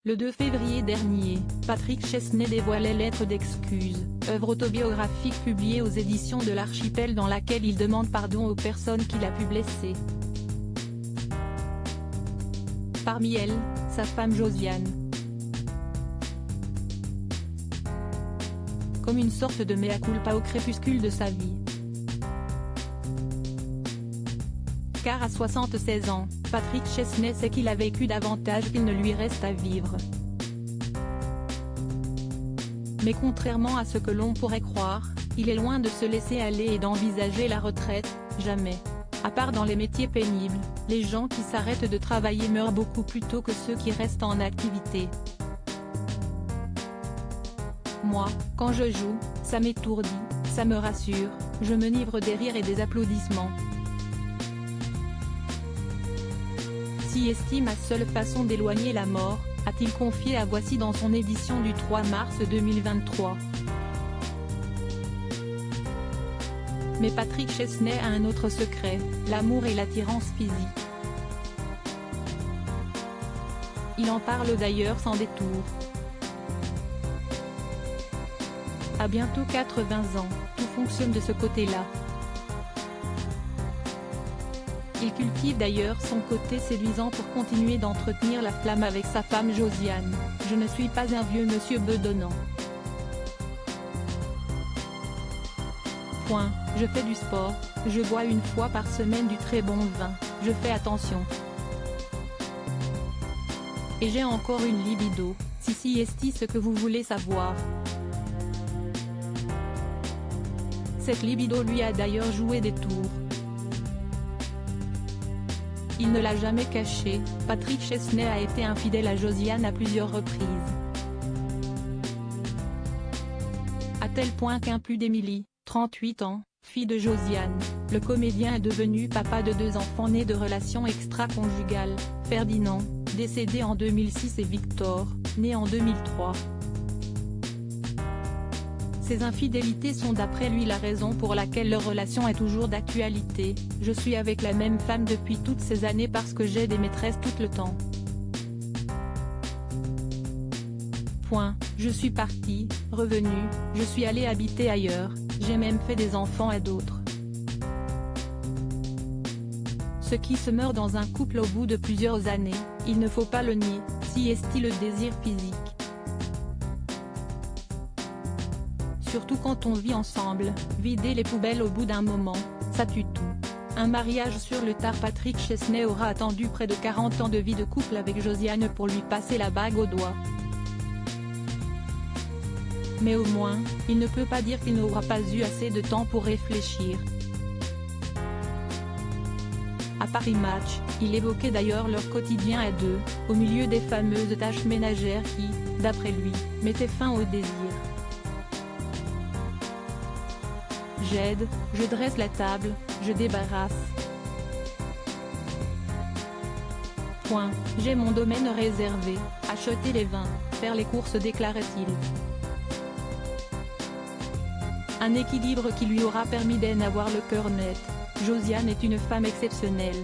Le 2 février dernier, Patrick Chesney dévoilait Lettre d'excuses, œuvre autobiographique publiée aux éditions de l'Archipel dans laquelle il demande pardon aux personnes qu'il a pu blesser. Parmi elles, sa femme Josiane. Comme une sorte de mea culpa au crépuscule de sa vie. Car à 76 ans, Patrick Chesney sait qu'il a vécu davantage qu'il ne lui reste à vivre. Mais contrairement à ce que l'on pourrait croire, il est loin de se laisser aller et d'envisager la retraite, jamais. À part dans les métiers pénibles, les gens qui s'arrêtent de travailler meurent beaucoup plus tôt que ceux qui restent en activité. Moi, quand je joue, ça m'étourdit, ça me rassure, je m'enivre des rires et des applaudissements. Si estime ma seule façon d'éloigner la mort, a-t-il confié à Voici dans son édition du 3 mars 2023. Mais Patrick Chesney a un autre secret, l'amour et l'attirance physique. Il en parle d'ailleurs sans détour. À bientôt 80 ans, tout fonctionne de ce côté-là. Il cultive d'ailleurs son côté séduisant pour continuer d'entretenir la flamme avec sa femme Josiane. Je ne suis pas un vieux monsieur bedonnant. Point. Je fais du sport, je bois une fois par semaine du très bon vin, je fais attention. Et j'ai encore une libido, si est ce que vous voulez savoir. Cette libido lui a d'ailleurs joué des tours. Il ne l'a jamais caché, Patrick Chesney a été infidèle à Josiane à plusieurs reprises. À tel point qu'un plus d'Émilie, 38 ans, fille de Josiane, le comédien est devenu papa de 2 enfants nés de relations extra-conjugales, Ferdinand, décédé en 2006 et Victor, né en 2003. Ces infidélités sont d'après lui la raison pour laquelle leur relation est toujours d'actualité. Je suis avec la même femme depuis toutes ces années parce que j'ai des maîtresses tout le temps. Point. Je suis parti, revenu, je suis allé habiter ailleurs, j'ai même fait des enfants à d'autres. Ce qui se meurt dans un couple au bout de plusieurs années, il ne faut pas le nier, si est-il le désir physique. Surtout quand on vit ensemble, vider les poubelles au bout d'un moment, ça tue tout. Un mariage sur le tard. Patrick Chesney aura attendu près de 40 ans de vie de couple avec Josiane pour lui passer la bague au doigt. Mais au moins, il ne peut pas dire qu'il n'aura pas eu assez de temps pour réfléchir. À Paris Match, il évoquait d'ailleurs leur quotidien à deux, au milieu des fameuses tâches ménagères qui, d'après lui, mettaient fin au désir. J'aide, je dresse la table, je débarrasse. Point. J'ai mon domaine réservé, acheter les vins, faire les courses, déclarait-il. Un équilibre qui lui aura permis d'en avoir le cœur net. Josiane est une femme exceptionnelle.